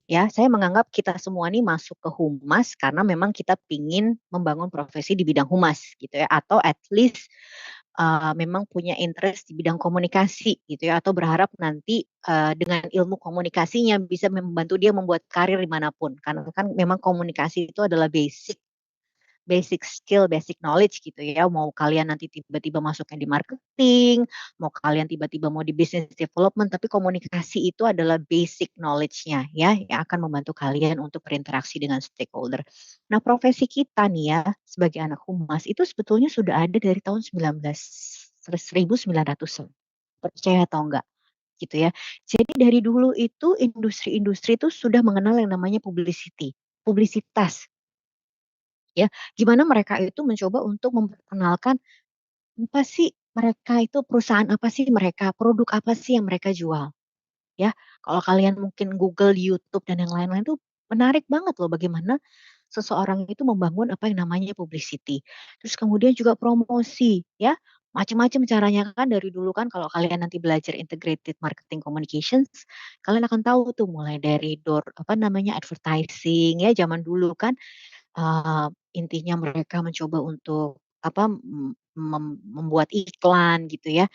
Ya, saya menganggap kita semua nih masuk ke humas karena memang kita pingin membangun profesi di bidang humas gitu ya, atau at least memang punya interest di bidang komunikasi gitu ya, atau berharap nanti, dengan ilmu komunikasinya bisa membantu dia membuat karir dimanapun karena kan memang komunikasi itu adalah basic basic skill, basic knowledge gitu ya. Mau kalian nanti tiba-tiba masuknya di marketing, mau kalian tiba-tiba mau di business development, tapi komunikasi itu adalah basic knowledge-nya ya, yang akan membantu kalian untuk berinteraksi dengan stakeholder. Nah, profesi kita nih ya, sebagai anak humas itu sebetulnya sudah ada dari tahun 1900-an, percaya atau enggak gitu ya. Jadi dari dulu itu industri-industri itu sudah mengenal yang namanya publicity, publisitas. Ya, gimana mereka itu mencoba untuk memperkenalkan, apa sih mereka itu, perusahaan apa sih mereka, produk apa sih yang mereka jual, ya. Kalau kalian mungkin Google, di YouTube, dan yang lain-lain tuh menarik banget loh bagaimana seseorang itu membangun apa yang namanya publicity. Terus kemudian juga promosi, ya, macam-macam caranya kan dari dulu kan kalau kalian nanti belajar integrated marketing communications, kalian akan tahu tuh mulai dari apa namanya, advertising ya, zaman dulu kan. Eee, Intinya mereka mencoba untuk apa, membuat iklan gitu ya,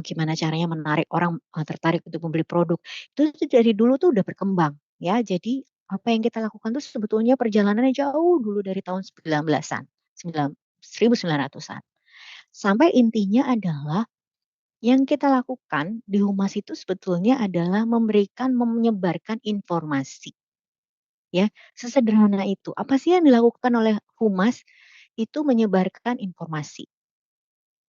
gimana caranya menarik orang, tertarik untuk membeli produk. Itu tuh dari dulu tuh udah berkembang ya. Jadi apa yang kita lakukan tuh sebetulnya perjalanannya jauh dulu dari tahun 19-an, 1900-an. Sampai intinya adalah yang kita lakukan di humas itu sebetulnya adalah menyebarkan informasi. Ya, sesederhana itu. Apa sih yang dilakukan oleh humas? Itu menyebarkan informasi.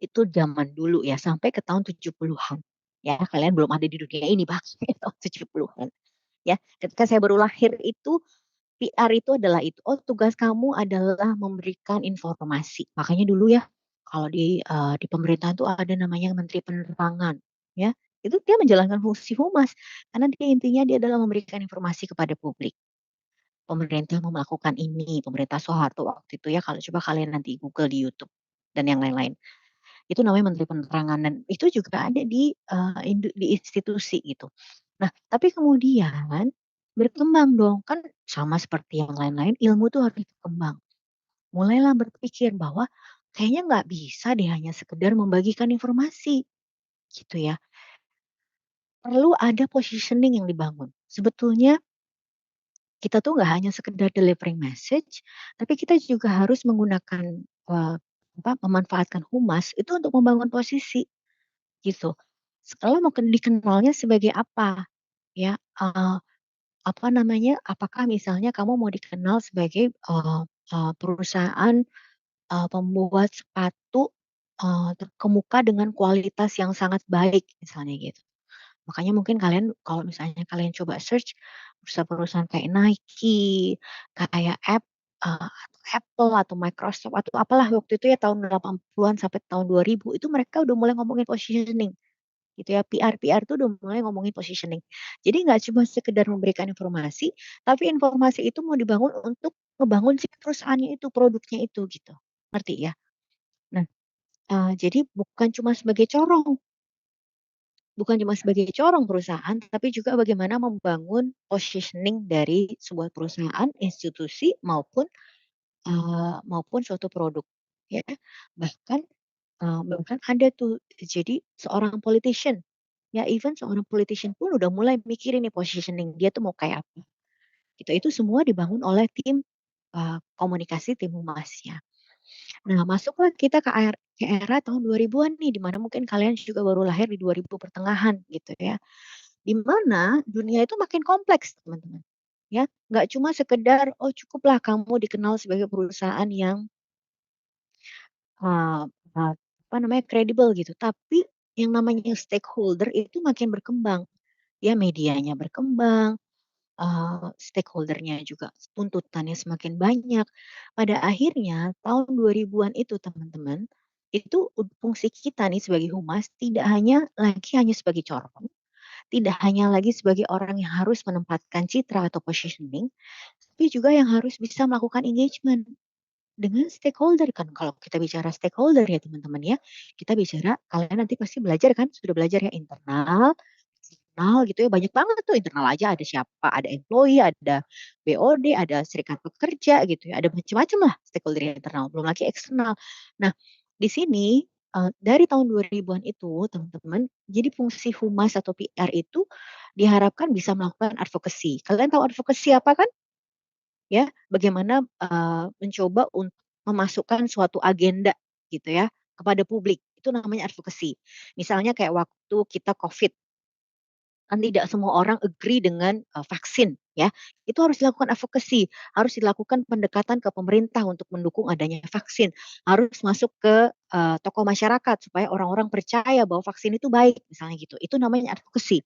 Itu zaman dulu ya, sampai ke tahun 70-an. Ya, kalian belum ada di dunia ini bahkan tahun 70-an. Ya, ketika saya baru lahir itu, PR itu adalah itu, oh tugas kamu adalah memberikan informasi. Makanya dulu ya, kalau di pemerintahan tuh ada namanya Menteri Penerangan, ya. Itu dia menjalankan fungsi humas, karena dia intinya dia adalah memberikan informasi kepada publik. Pemerintah mau melakukan ini, pemerintah Soeharto waktu itu ya, kalau coba kalian nanti Google di YouTube dan yang lain-lain. Itu namanya Menteri Penerangan dan itu juga ada di institusi gitu. Nah, tapi kemudian berkembang dong, kan sama seperti yang lain-lain, ilmu tuh harus berkembang. Mulailah berpikir bahwa kayaknya nggak bisa deh hanya sekedar membagikan informasi, gitu ya. Perlu ada positioning yang dibangun. Sebetulnya kita tuh nggak hanya sekedar delivering message, tapi kita juga harus menggunakan, memanfaatkan humas itu untuk membangun posisi, gitu. Kalau mau dikenalnya sebagai apa, ya, apa namanya, apakah misalnya kamu mau dikenal sebagai, perusahaan, pembuat sepatu, terkemuka dengan kualitas yang sangat baik, misalnya gitu. Makanya mungkin kalian kalau misalnya kalian coba search perusahaan-perusahaan kayak Nike, kayak atau Apple atau Microsoft atau apalah waktu itu ya tahun 80-an sampai tahun 2000 itu mereka udah mulai ngomongin positioning gitu ya, PR-PR tuh udah mulai ngomongin positioning. Jadi nggak cuma sekedar memberikan informasi, tapi informasi itu mau dibangun untuk ngebangun si perusahaannya itu, produknya itu gitu, ngerti ya? Nah, jadi bukan cuma sebagai corong. Bukan cuma sebagai corong perusahaan, tapi juga bagaimana membangun positioning dari sebuah perusahaan, institusi, maupun suatu produk, ya. Bahkan, bahkan ada tuh, jadi seorang politician, ya even seorang politician pun udah mulai mikirin nih positioning dia tuh mau kayak apa, gitu. Itu semua dibangun oleh tim, komunikasi tim humasnya. Nah, masuklah kita ke era tahun 2000-an nih, di mana mungkin kalian juga baru lahir di 2000 pertengahan gitu ya. Di mana dunia itu makin kompleks teman-teman, ya. Nggak cuma sekedar, oh cukuplah kamu dikenal sebagai perusahaan yang, eee eee, apa namanya, kredibel gitu, tapi yang namanya stakeholder itu makin berkembang, ya medianya berkembang, stakeholder-nya juga tuntutannya semakin banyak. Pada akhirnya tahun 2000-an itu teman-teman, itu fungsi kita nih sebagai humas tidak hanya sebagai corong, tidak hanya lagi sebagai orang yang harus menempatkan citra atau positioning, tapi juga yang harus bisa melakukan engagement dengan stakeholder kan. Kalau kita bicara stakeholder ya teman-teman ya, kita bicara kalian nanti pasti belajar kan, sudah belajar ya internal, internal gitu ya, banyak banget tuh internal aja ada siapa, ada employee, ada BOD, ada serikat pekerja gitu ya, ada macam-macam lah stakeholder internal, belum lagi eksternal. Nah, di sini, dari tahun 2000-an itu teman-teman, jadi fungsi humas atau PR itu diharapkan bisa melakukan advocacy. Kalian tahu advocacy apa kan? Ya, bagaimana, mencoba untuk memasukkan suatu agenda gitu ya, kepada publik, itu namanya advocacy. Misalnya kayak waktu kita Covid, kan tidak semua orang agree dengan, vaksin ya, itu harus dilakukan advocacy, harus dilakukan pendekatan ke pemerintah untuk mendukung adanya vaksin, harus masuk ke, tokoh masyarakat supaya orang-orang percaya bahwa vaksin itu baik, misalnya gitu, itu namanya advocacy,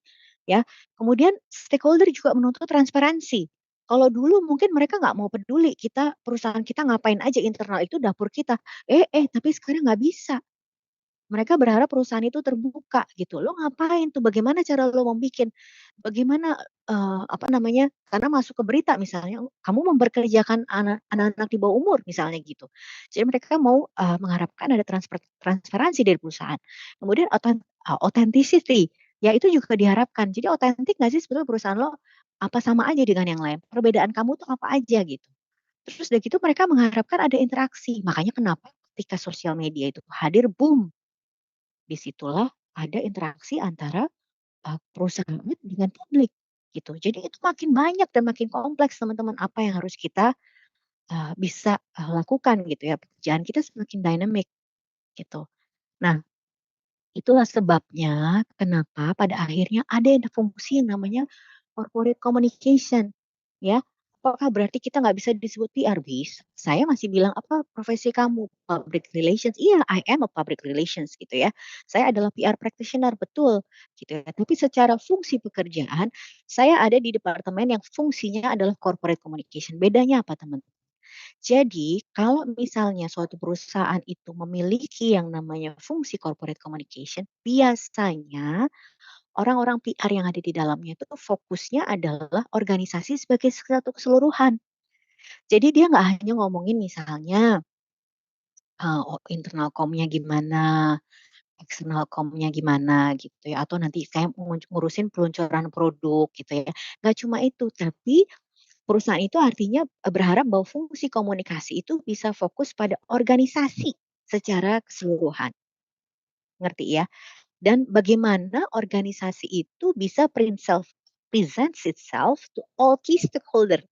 ya. Kemudian stakeholder juga menuntut transparansi. Kalau dulu mungkin mereka nggak mau peduli perusahaan kita ngapain aja internal, itu dapur kita, tapi sekarang nggak bisa. Mereka berharap perusahaan itu terbuka gitu, "Lo ngapain tuh? Bagaimana cara lo membikin? Bagaimana, apa namanya, karena masuk ke berita misalnya, kamu memperkerjakan anak-anak di bawah umur," misalnya gitu. Jadi mereka mau, mengharapkan ada transparansi dari perusahaan. Kemudian authenticity, ya itu juga diharapkan. Jadi otentik nggak sih sebetulnya perusahaan lo? Apa sama aja dengan yang lain? Perbedaan kamu tuh apa aja gitu. Terus udah gitu mereka mengharapkan ada interaksi. Makanya kenapa ketika sosial media itu hadir, boom, disitulah ada interaksi antara, perusahaan dengan publik, gitu. Jadi itu makin banyak dan makin kompleks teman-teman, apa yang harus kita, bisa, lakukan gitu ya, pekerjaan kita semakin dynamic, gitu. Nah, itulah sebabnya kenapa pada akhirnya ada fungsi yang namanya corporate communication, ya. Apakah berarti kita nggak bisa disebut PR? Bisa. Saya masih bilang, "Apa profesi kamu?" "Public relations." Iya, I am a public relations gitu ya. Saya adalah PR practitioner, betul, gitu ya. Tapi secara fungsi pekerjaan, saya ada di departemen yang fungsinya adalah corporate communication. Bedanya apa teman? Jadi, kalau misalnya suatu perusahaan itu memiliki yang namanya fungsi corporate communication, biasanya orang-orang PR yang ada di dalamnya itu fokusnya adalah organisasi sebagai satu keseluruhan. Jadi dia nggak hanya ngomongin misalnya, internal comm-nya gimana, eksternal comm-nya gimana gitu ya, atau nanti saya ngurusin peluncuran produk gitu ya. Nggak cuma itu, tapi perusahaan itu artinya, berharap bahwa fungsi komunikasi itu bisa fokus pada organisasi secara keseluruhan, ngerti ya? Dan bagaimana organisasi itu bisa presents itself to all key stakeholder,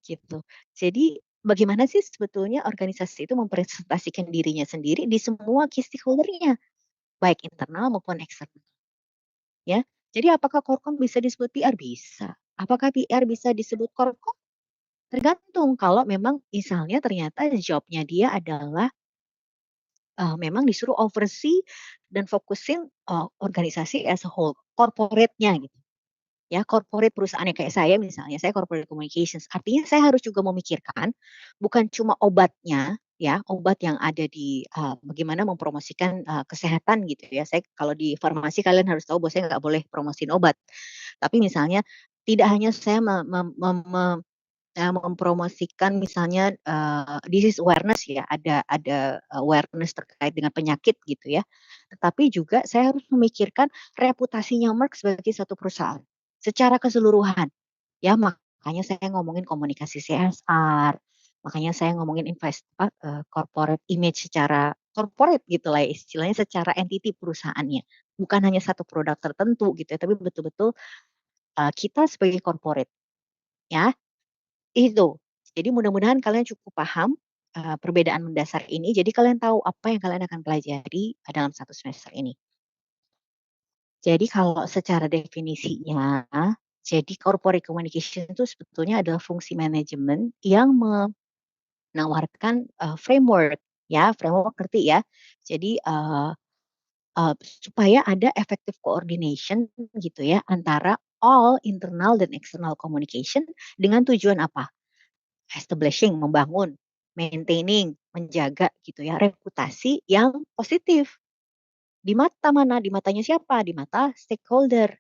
gitu. Jadi bagaimana sih sebetulnya organisasi itu mempresentasikan dirinya sendiri di semua key stakeholder-nya, baik internal maupun eksternal, ya. Jadi apakah Korkom bisa disebut PR? Bisa. Apakah PR bisa disebut Korkom? Tergantung, kalau memang misalnya ternyata job-nya dia adalah, memang disuruh oversee dan fokusin, organisasi as a whole, corporate-nya gitu. Ya, corporate perusahaannya kayak saya misalnya, saya corporate communications, artinya saya harus juga memikirkan bukan cuma obatnya ya, obat yang ada di bagaimana mempromosikan, kesehatan gitu ya. Saya kalau di farmasi kalian harus tahu bahwa saya nggak boleh promosiin obat. Tapi misalnya tidak hanya saya me mem mem me mempromosikan misalnya, disease awareness ya, ada awareness terkait dengan penyakit gitu ya. Tetapi juga saya harus memikirkan reputasinya Merck sebagai satu perusahaan, secara keseluruhan. Ya makanya saya ngomongin komunikasi CSR, makanya saya ngomongin corporate image secara corporate gitulah ya istilahnya secara entity perusahaannya. Bukan hanya satu produk tertentu gitu ya, tapi betul-betul, kita sebagai corporate ya. Itu. Jadi mudah-mudahan kalian cukup paham, perbedaan mendasar ini, jadi kalian tahu apa yang kalian akan pelajari, dalam satu semester ini. Jadi kalau secara definisinya, jadi corporate communication itu sebetulnya adalah fungsi manajemen yang menawarkan, framework ya, framework ngerti ya? Jadi, supaya ada effective coordination gitu ya, antara all internal dan external communication dengan tujuan apa? Establishing, membangun, maintaining, menjaga gitu ya, reputasi yang positif. Di mata mana? Di matanya siapa? Di mata stakeholder.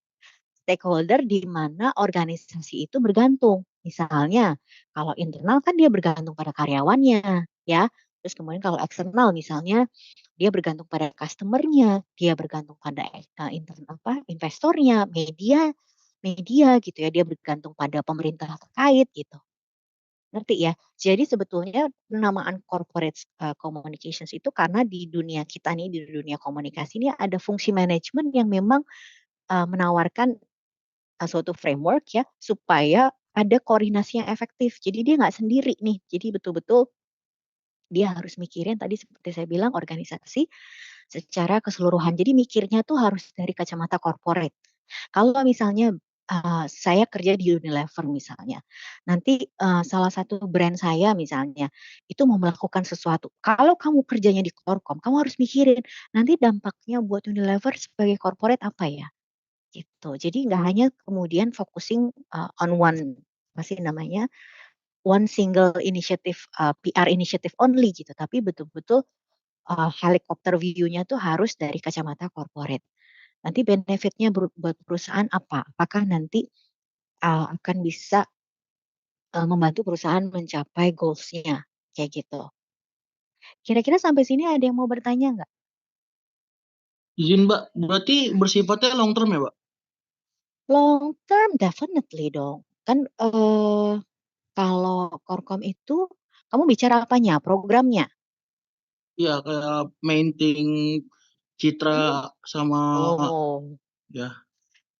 Stakeholder di mana organisasi itu bergantung. Misalnya, kalau internal kan dia bergantung pada karyawannya, ya. Terus kemudian kalau eksternal misalnya dia bergantung pada customer-nya, dia bergantung pada, investornya, media gitu ya, dia bergantung pada pemerintah terkait gitu, ngerti ya? Jadi sebetulnya penamaan corporate, communications itu karena di dunia kita nih, di dunia komunikasi ini ada fungsi manajemen yang memang, menawarkan, suatu framework ya, supaya ada koordinasi yang efektif. Jadi dia nggak sendiri nih, jadi betul-betul dia harus mikirin tadi seperti saya bilang organisasi secara keseluruhan. Jadi mikirnya tuh harus dari kacamata corporate. Kalau misalnya, saya kerja di Unilever misalnya, nanti, salah satu brand saya misalnya, itu mau melakukan sesuatu, kalau kamu kerjanya di Korkom, kamu harus mikirin, nanti dampaknya buat Unilever sebagai corporate apa ya? Gitu. Jadi nggak hanya kemudian focusing, on one, apa sih namanya, one single initiative, PR initiative only gitu, tapi betul-betul, helikopter view-nya tuh harus dari kacamata corporate. Nanti benefit-nya buat perusahaan apa? Apakah nanti, akan bisa, membantu perusahaan mencapai goals-nya, kayak gitu. Kira-kira sampai sini ada yang mau bertanya nggak? Izin Mbak, berarti bersifatnya long term ya Mbak? Long term definitely dong. Kan, kalau Korkom itu kamu bicara apanya? Programnya? Iya, kayak maintain citra Mhm. sama Oh, ya.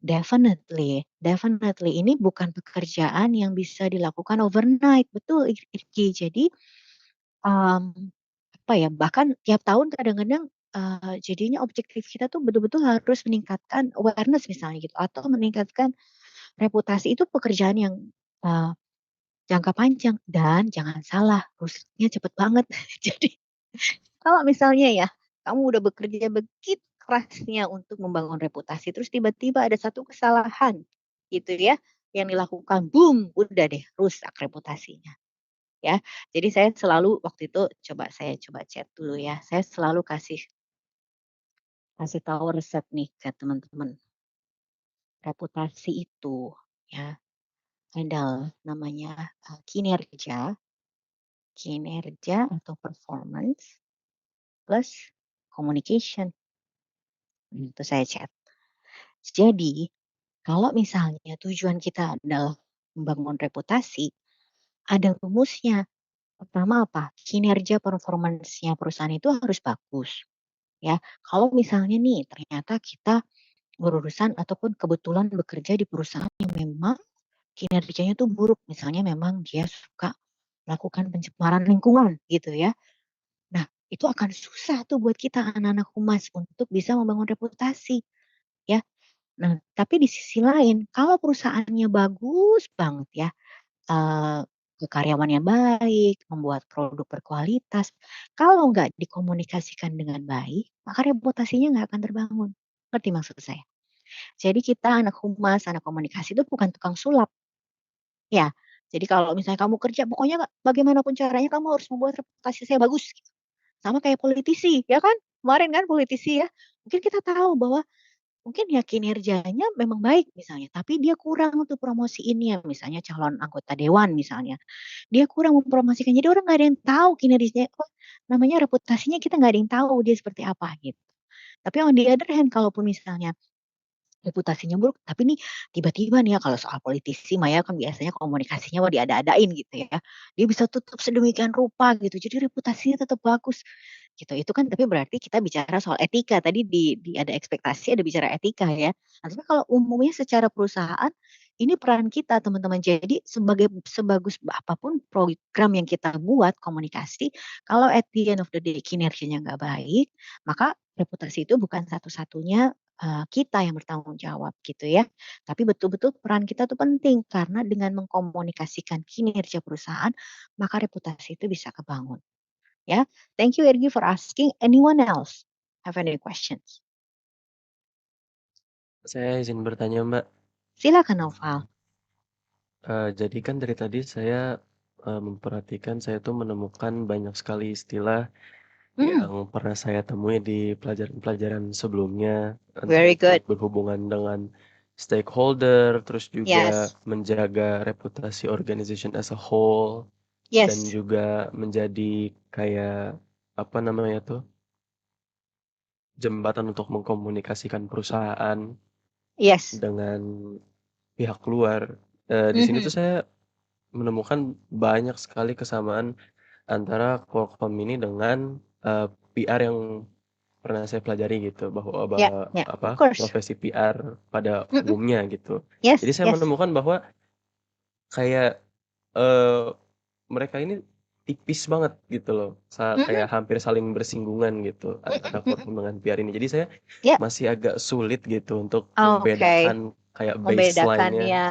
definitely definitely. Ini bukan pekerjaan yang bisa dilakukan overnight, betul Irgi. Jadi, mmm, apa ya, bahkan tiap tahun kadang-kadang, jadinya objektif kita tuh betul-betul harus meningkatkan awareness misalnya gitu, atau meningkatkan reputasi itu pekerjaan yang, eee, jangka panjang dan jangan salah rusaknya cepet banget. Jadi kalau misalnya ya, kamu udah bekerja begitu kerasnya untuk membangun reputasi, terus tiba-tiba ada satu kesalahan gitu ya, yang dilakukan, boom, udah deh rusak reputasinya. Ya. Jadi saya selalu waktu itu saya coba chat dulu ya, saya selalu kasih kasih tahu resep nih ke teman-teman. Reputasi itu ya adalah namanya, kinerja atau performance plus communication, itu saya chat. Jadi, kalau misalnya tujuan kita adalah membangun reputasi, ada rumusnya. Pertama apa? Kinerja performance-nya perusahaan itu harus bagus. Ya, kalau misalnya nih ternyata kita berurusan ataupun kebetulan bekerja di perusahaan yang memang kinerjanya tuh buruk, misalnya memang dia suka melakukan pencemaran lingkungan gitu ya. Nah, itu akan susah tuh buat kita anak-anak humas untuk bisa membangun reputasi ya. Nah, tapi di sisi lain kalau perusahaannya bagus banget ya, eee, karyawannya baik, membuat produk berkualitas, kalau nggak dikomunikasikan dengan baik, maka reputasinya nggak akan terbangun. Ngerti maksud saya? Jadi kita anak humas, anak komunikasi itu bukan tukang sulap, ya. Jadi kalau misalnya kamu kerja pokoknya bagaimanapun caranya kamu harus membuat reputasi saya bagus, gitu. Sama kayak politisi, ya kan? Kemarin kan politisi ya, mungkin kita tahu bahwa mungkin ya kinerjanya memang baik misalnya, tapi dia kurang tuh promosiinnya, misalnya calon anggota dewan misalnya. Dia kurang mempromosikan, jadi orang nggak ada yang tahu kinerjanya namanya reputasinya kita nggak ada yang tahu dia seperti apa gitu. Tapi on the other hand kalaupun misalnya reputasinya buruk, tapi nih tiba-tiba nih ya kalau soal politisi mah ya kan biasanya komunikasinya mah diada-adain gitu ya. Dia bisa tutup sedemikian rupa gitu, jadi reputasinya tetap bagus gitu. Itu kan tapi berarti kita bicara soal etika, tadi di ada ekspektasi, ada bicara etika ya. Nah, tapi kalau umumnya secara perusahaan, ini peran kita teman-teman. Jadi sebagus apapun program yang kita buat komunikasi, kalau at the end of the day kinerjanya nggak baik, maka reputasi itu bukan satu-satunya, kita yang bertanggung jawab gitu ya. Tapi betul-betul peran kita tuh penting, karena dengan mengkomunikasikan kinerja perusahaan, maka reputasi itu bisa kebangun, ya. Thank you Ergi for asking. Anyone else have any questions? Saya izin bertanya, Mbak. Silakan Naufal. Jadi kan dari tadi saya, memperhatikan saya tuh menemukan banyak sekali istilah Mhm, yang pernah saya temui di pelajaran-pelajaran sebelumnya, entah very itu good. berhubungan dengan stakeholder, terus juga Yes. menjaga reputasi organization as a whole. dan Yes, juga menjadi kayak, apa namanya tuh, jembatan untuk mengkomunikasikan perusahaan yes. dengan pihak luar. Di sini tuh Mhm. saya menemukan banyak sekali kesamaan antara Qualcomm ini dengan, PR yang pernah saya pelajari gitu, bahwa Ya, ya, of course. profesi PR pada Mhm. umumnya gitu. Jadi Yes, saya yes. menemukan bahwa kayak, eee, mereka ini tipis banget gitu loh, Mhm, kayak hampir saling bersinggungan gitu antara mhm, mhm. Qualcomm dengan PR ini. Jadi saya Ya, masih agak sulit gitu untuk oke. membedakan kayak Membedakan baseline-nya ya.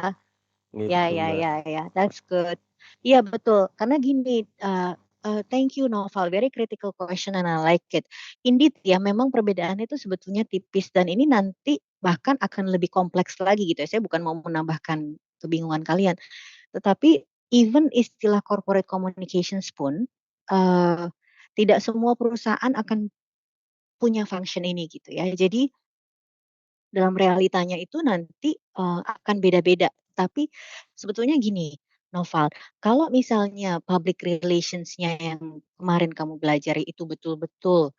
Ya, gitu, ya, Mbak. ya, ya, that's good. Iya betul, karena gini, thank you Noval, very critical question and I like it. Indeed ya, memang perbedaannya itu sebetulnya tipis dan ini nanti bahkan akan lebih kompleks lagi gitu ya. Saya bukan mau menambahkan kebingungan kalian, tetapi even istilah corporate communications pun, eee, tidak semua perusahaan akan punya function ini gitu ya. Jadi dalam realitanya itu nanti, akan beda-beda. Tapi sebetulnya gini, Noval, kalau misalnya public relations-nya yang kemarin kamu belajari itu betul-betul,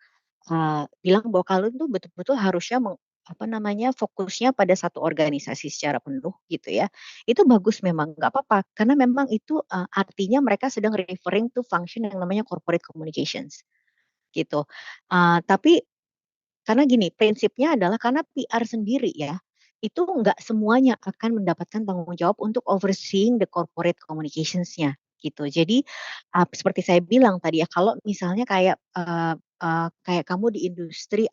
bilang bahwa kalian tuh betul-betul harusnya apa namanya, fokusnya pada satu organisasi secara penuh gitu ya, itu bagus memang, nggak apa-apa. Karena memang itu, artinya mereka sedang referring to function yang namanya corporate communications, gitu. Tapi karena gini, prinsipnya adalah karena PR sendiri ya, itu nggak semuanya akan mendapatkan tanggung jawab untuk overseeing the corporate communications-nya, gitu. Jadi, seperti saya bilang tadi ya, kalau misalnya kayak, kayak kamu di industri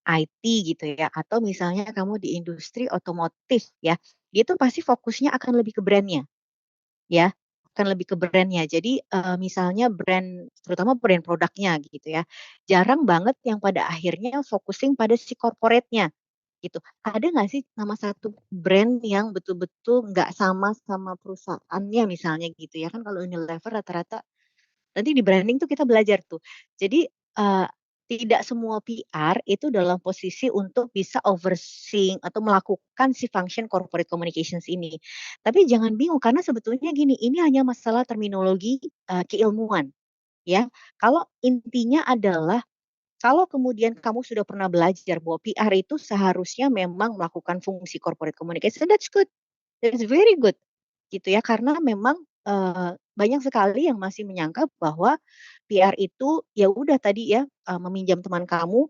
IT gitu ya, atau misalnya kamu di industri otomotif ya, itu pasti fokusnya akan lebih ke brand-nya. Ya, akan lebih ke brand-nya. Jadi, misalnya brand terutama brand produknya gitu ya, jarang banget yang pada akhirnya focusing pada si corporate-nya gitu. Ada nggak sih nama satu brand yang betul-betul nggak sama sama perusahaannya misalnya gitu ya, kan kalau Unilever rata-rata nanti di branding tuh kita belajar tuh. Jadi, tidak semua PR itu dalam posisi untuk bisa overseeing atau melakukan si function corporate communications ini. Tapi jangan bingung karena sebetulnya gini, ini hanya masalah terminologi, keilmuan ya. Kalau intinya adalah kalau kemudian kamu sudah pernah belajar bahwa PR itu seharusnya memang melakukan fungsi corporate communication, that's good, that's very good, gitu ya. Karena memang, banyak sekali yang masih menyangka bahwa PR itu, ya udah tadi ya, meminjam teman kamu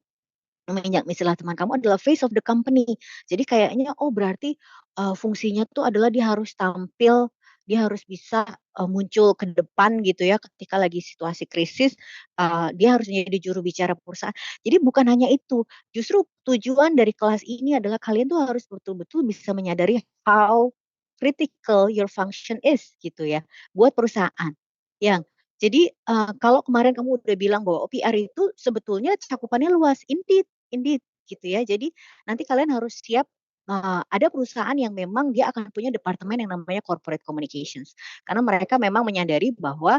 meminjam istilah teman kamu adalah face of the company. Jadi kayaknya, oh berarti, fungsinya tuh adalah dia harus tampil, dia harus bisa, muncul ke depan gitu ya ketika lagi situasi krisis, dia harus menjadi juru bicara perusahaan. Jadi bukan hanya itu, justru tujuan dari kelas ini adalah kalian tuh harus betul-betul bisa menyadari how critical your function is gitu ya, buat perusahaan. Yang jadi, kalau kemarin kamu udah bilang bahwa PR itu sebetulnya cakupannya luas, indeed indeed, gitu ya. Jadi nanti kalian harus siap, ada perusahaan yang memang dia akan punya departemen yang namanya corporate communications. Karena mereka memang menyadari bahwa,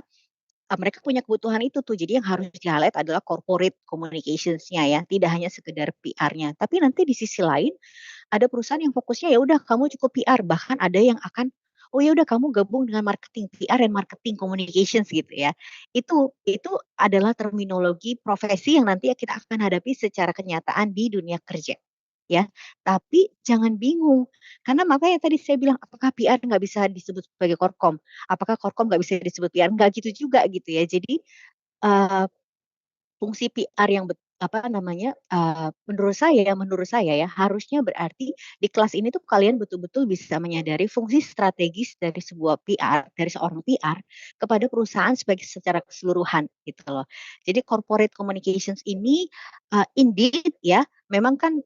mereka punya kebutuhan itu tuh. Jadi yang harus di-highlight adalah corporate communications-nya ya, tidak hanya sekedar PR-nya. Tapi nanti di sisi lain ada perusahaan yang fokusnya ya udah kamu cukup PR, bahkan ada yang akan, "Oh ya udah kamu gabung dengan marketing, PR and marketing communications," gitu ya. Itu adalah terminologi profesi yang nanti ya kita akan hadapi secara kenyataan di dunia kerja, ya. Tapi jangan bingung, karena makanya tadi saya bilang, apakah PR nggak bisa disebut sebagai korkom? Apakah korkom nggak bisa disebut PR? Nggak gitu juga gitu ya. Jadi, eee fungsi PR yang apa namanya, menurut saya ya, harusnya berarti di kelas ini tuh kalian betul-betul bisa menyadari fungsi strategis dari sebuah PR, dari seorang PR kepada perusahaan sebagai secara keseluruhan gitu loh. Jadi corporate communications ini, indeed ya, memang kan,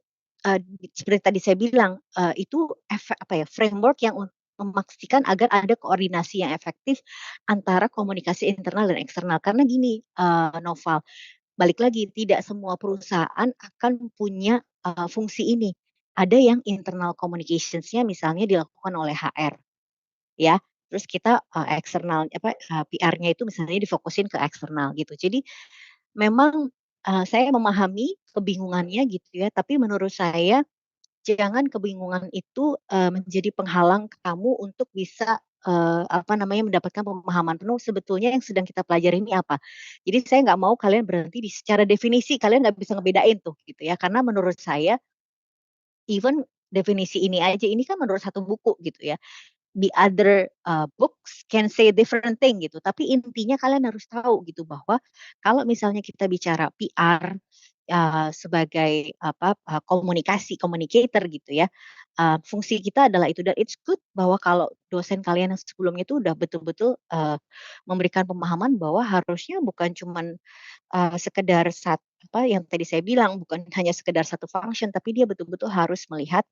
seperti tadi saya bilang, itu apa ya, framework yang memastikan agar ada koordinasi yang efektif antara komunikasi internal dan eksternal. Karena gini, Noval, balik lagi, tidak semua perusahaan akan punya, fungsi ini. Ada yang internal communications-nya misalnya dilakukan oleh HR ya, terus kita, eksternal apa, PR-nya itu misalnya difokusin ke eksternal gitu. Jadi memang, saya memahami kebingungannya gitu ya, tapi menurut saya jangan kebingungan itu, menjadi penghalang kamu untuk bisa, mendapatkan pemahaman penuh sebetulnya yang sedang kita pelajari ini apa. Jadi saya nggak mau kalian berhenti di secara definisi kalian nggak bisa ngebedain tuh gitu ya, karena menurut saya even definisi ini aja, ini kan menurut satu buku gitu ya. The other, books can say different thing gitu, tapi intinya kalian harus tahu gitu bahwa kalau misalnya kita bicara PR, sebagai komunikasi, communicator gitu ya, fungsi kita adalah itu dan it's good bahwa kalau dosen kalian yang sebelumnya itu udah betul-betul, memberikan pemahaman bahwa harusnya bukan cuman, sekedar yang tadi saya bilang, bukan hanya sekedar satu function, tapi dia betul-betul harus melihat